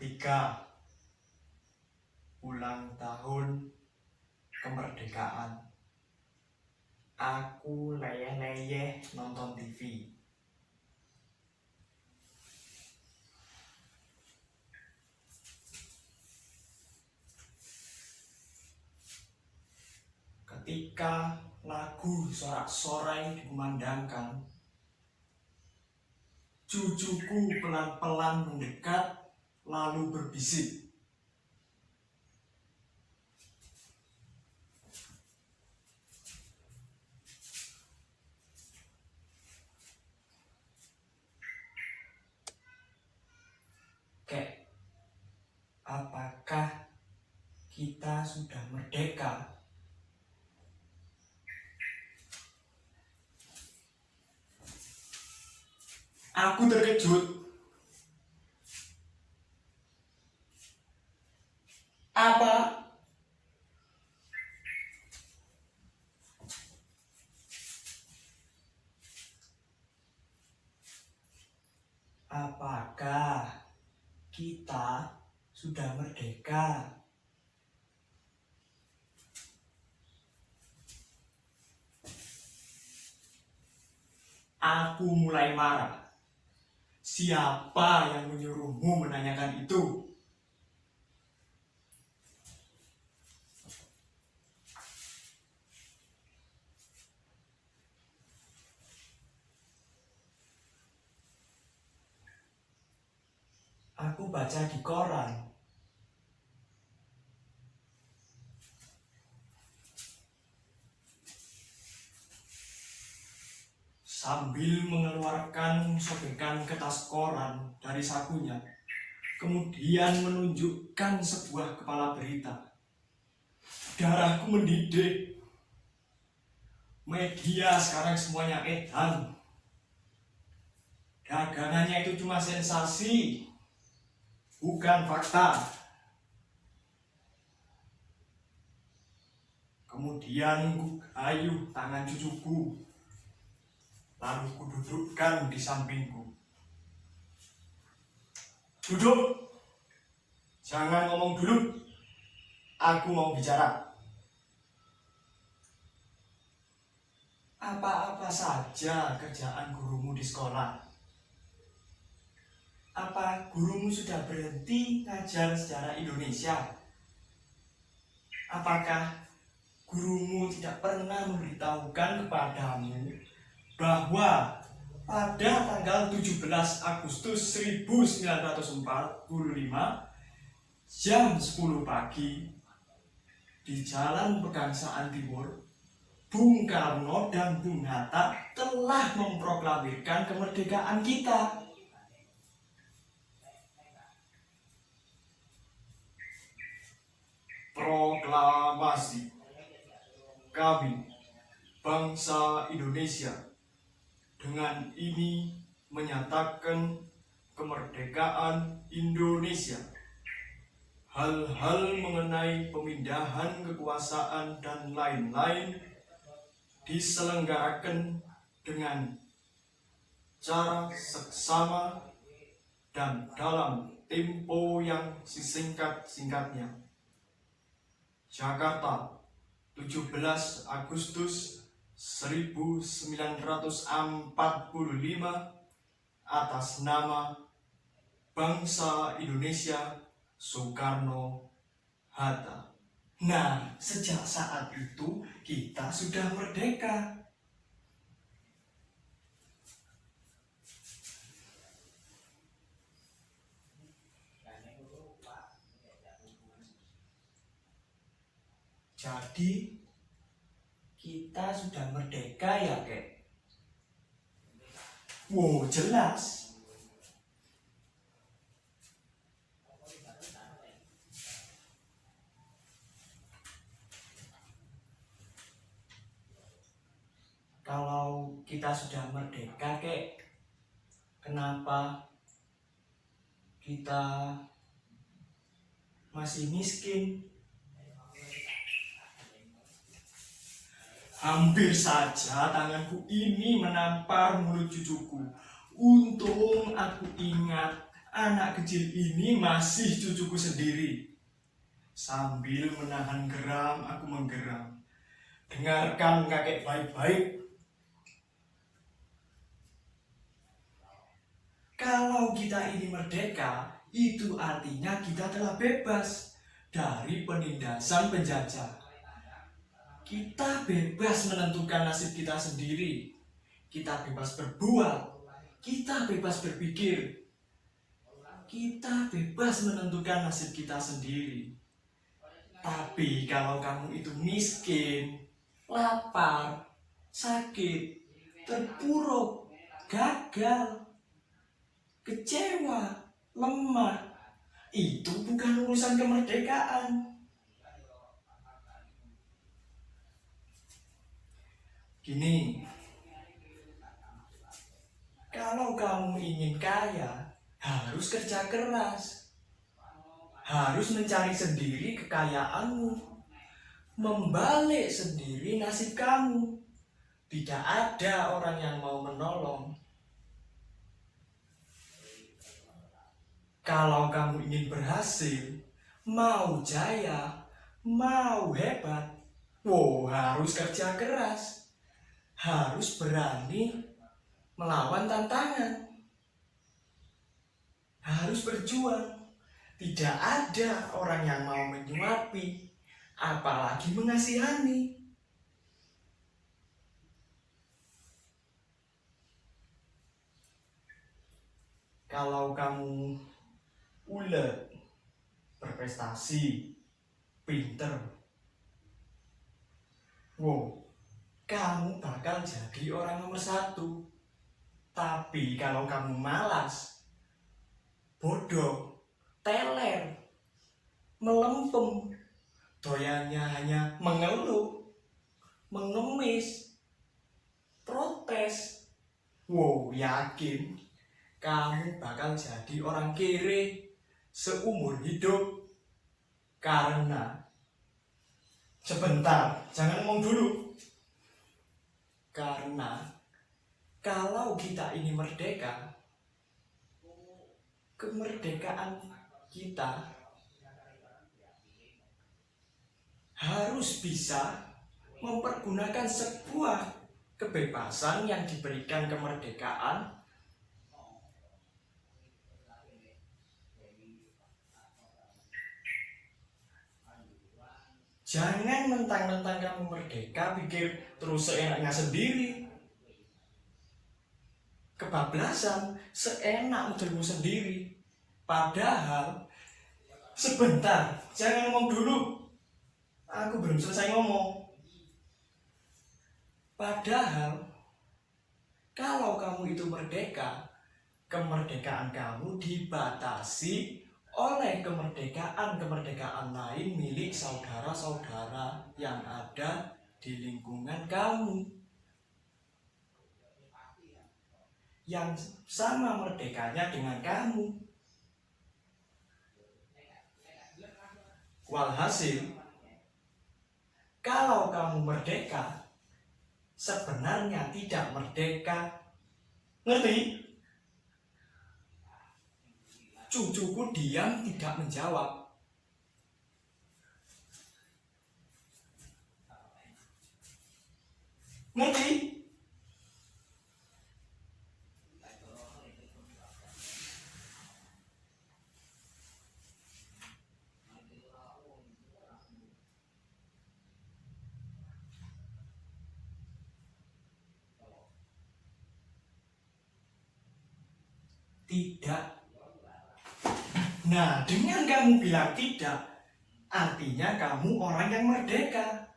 Ketika ulang tahun kemerdekaan, aku leyeh-leyeh nonton TV. Ketika lagu sorak-sorai dikumandangkan, cucuku pelan-pelan mendekat lalu berbisik, "Kek, apakah kita sudah merdeka?" Aku terkejut. Apa? Apakah kita sudah merdeka? Aku mulai marah. Siapa yang menyuruhmu menanyakan itu? Aku baca di koran. Sambil mengeluarkan sobekan kertas koran dari sakunya, kemudian menunjukkan sebuah kepala berita. Darahku mendidih. Media sekarang semuanya edan. Dagangannya itu cuma sensasi, bukan fakta. Kemudian ku gayuh tangan cucuku, lalu kududukkan di sampingku. "Duduk, jangan ngomong dulu, aku mau bicara." Apa-apa saja kerjaan gurumu di sekolah? Apa gurumu sudah berhenti ngajar sejarah Indonesia? Apakah gurumu tidak pernah memberitahukan kepadamu bahwa pada tanggal 17 Agustus 1945 jam 10 pagi di Jalan Pegangsaan Timur, Bung Karno dan Bung Hatta telah memproklamirkan kemerdekaan kita? Proklamasi kami, bangsa Indonesia, dengan ini menyatakan kemerdekaan Indonesia. Hal-hal mengenai pemindahan kekuasaan dan lain-lain diselenggarakan dengan cara seksama dan dalam tempo yang sesingkat-singkatnya. Jakarta, 17 Agustus 1945, atas nama bangsa Indonesia, Soekarno-Hatta. Nah, sejak saat itu kita sudah merdeka. Jadi kita sudah merdeka ya, Kek? Wow, jelas. Kalau kita sudah merdeka, Kek, kenapa kita masih miskin? Hampir saja tanganku ini menampar mulut cucuku. Untung aku ingat Anak kecil ini masih cucuku sendiri. Sambil menahan geram, aku menggeram. Dengarkan kakek baik-baik. Kalau kita ini merdeka, itu artinya kita telah bebas dari penindasan penjajah. Kita bebas menentukan nasib kita sendiri. Kita bebas berbuat. Kita bebas berpikir. Kita bebas menentukan nasib kita sendiri. Tapi kalau kamu itu miskin, lapar, sakit, terpuruk, gagal, kecewa, lemah, itu bukan urusan kemerdekaan. Gini, kalau kamu ingin kaya, harus kerja keras, harus mencari sendiri kekayaanmu, membalik sendiri nasib kamu. Tidak ada orang yang mau menolong. Kalau kamu ingin berhasil, mau jaya, mau hebat, harus kerja keras, harus berani melawan tantangan, harus berjuang. Tidak ada orang yang mau menyuapi, apalagi mengasihani. Kalau kamu ulet, berprestasi, pinter, kamu bakal jadi orang nomor 1. Tapi kalau kamu malas, bodoh, teler, melempem, doyannya hanya mengeluh, mengemis, protes, yakin kamu bakal jadi orang kere seumur hidup. Karena sebentar, jangan ngomong dulu. Karena kalau kita ini merdeka, kemerdekaan kita harus bisa mempergunakan sebuah kebebasan yang diberikan kemerdekaan. Jangan mentang-mentang kamu merdeka pikir terus seenaknya sendiri. Kebablasan, seenak modelmu sendiri. Padahal, sebentar, jangan ngomong dulu. Aku belum selesai ngomong. Padahal, kalau kamu itu merdeka, kemerdekaan kamu dibatasi oleh kemerdekaan lain milik saudara-saudara yang ada di lingkungan kamu, yang sama merdekanya dengan kamu. Walhasil, kalau kamu merdeka, sebenarnya tidak merdeka. Ngerti? Cucuku diam tidak menjawab. Ngerti? Tidak. Nah, dengan kamu bilang tidak, artinya kamu orang yang merdeka.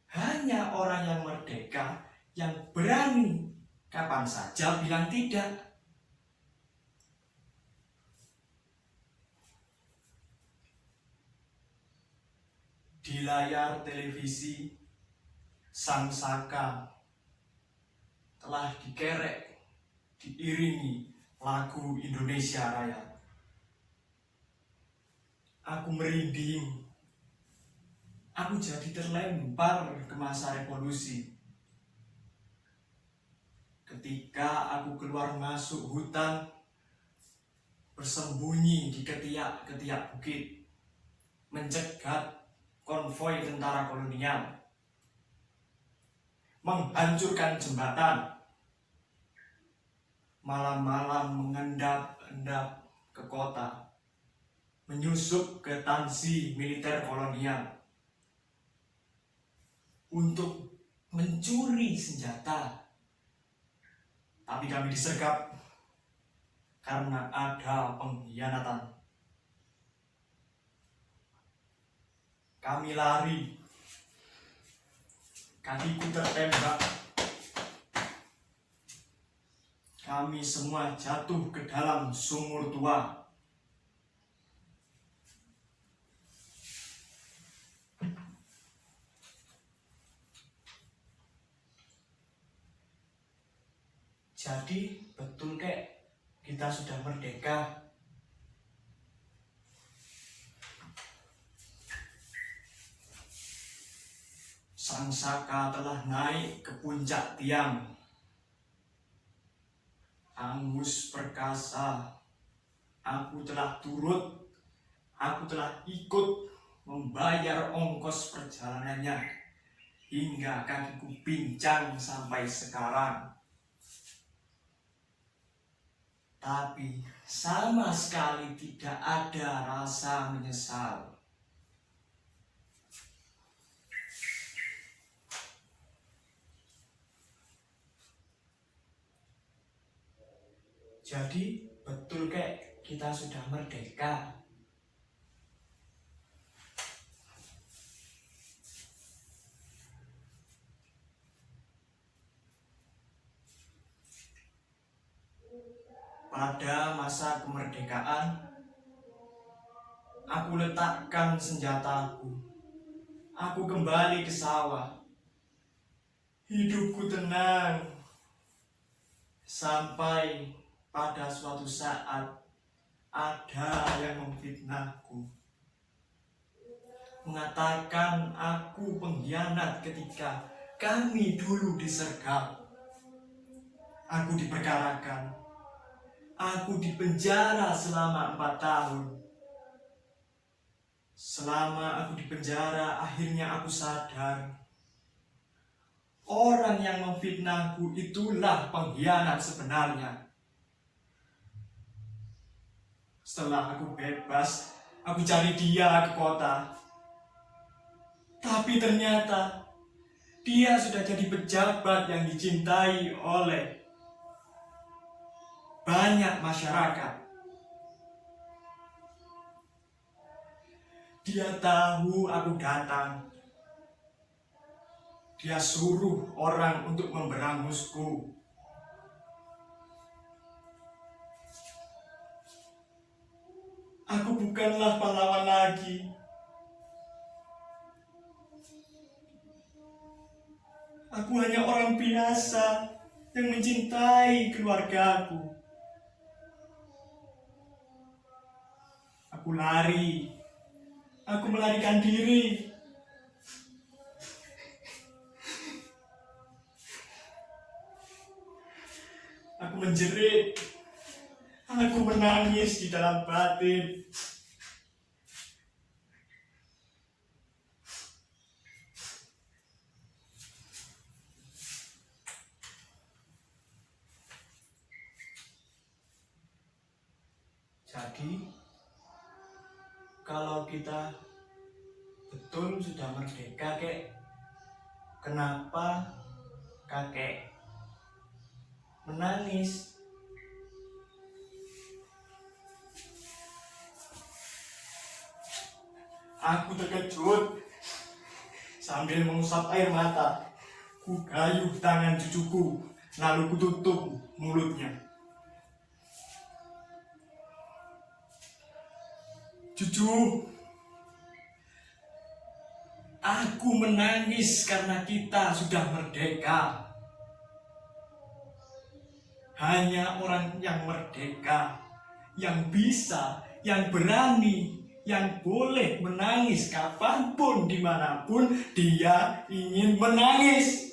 Hanya orang yang merdeka yang berani kapan saja bilang tidak. Di layar televisi, sang saka telah dikerek, diiringi lagu Indonesia Raya. Aku merinding. Aku jadi terlempar ke masa revolusi. Ketika aku keluar masuk hutan, bersembunyi di ketiak-ketiak bukit, mencegat konvoi tentara kolonial, menghancurkan jembatan, malam-malam mengendap-endap ke kota, menyusup ke tansi militer kolonial untuk mencuri senjata. Tapi kami disergap karena ada pengkhianatan. Kami lari, kakiku tertembak. Kami semua jatuh ke dalam sumur tua. Jadi betul kek, kita sudah merdeka. Sang saka telah naik ke puncak tiang. Angus perkasa, aku telah turut, aku telah ikut membayar ongkos perjalanannya hingga kakiku pincang sampai sekarang. Tapi sama sekali tidak ada rasa menyesal. Jadi betul kek, kita sudah merdeka. Pada masa kemerdekaan, aku letakkan senjataku. Aku kembali ke sawah. Hidupku tenang. Sampai pada suatu saat ada yang memfitnahku, mengatakan aku pengkhianat ketika kami dulu disergap. Aku diperkarakan. Aku dipenjara selama 4 tahun. Selama aku dipenjara, akhirnya aku sadar. Orang yang memfitnahku itulah pengkhianat sebenarnya. Setelah aku bebas, aku cari dia ke kota. Tapi ternyata dia sudah jadi pejabat yang dicintai oleh banyak masyarakat. Dia tahu aku datang. Dia suruh orang untuk memberangusku. Aku bukanlah pahlawan lagi. Aku hanya orang biasa yang mencintai keluargaku. Aku lari. Aku melarikan diri. Aku menjerit. Aku menangis di dalam batin. Jadi, kalau kita betul sudah merdeka, kek, kenapa kakek menangis? Aku terkejut. Sambil mengusap air mata, ku gayuh tangan cucuku, lalu kututup mulutnya. Cucu, aku menangis karena kita sudah merdeka. Hanya orang yang merdeka, yang bisa, yang berani, yang boleh menangis kapanpun, dimanapun dia ingin menangis.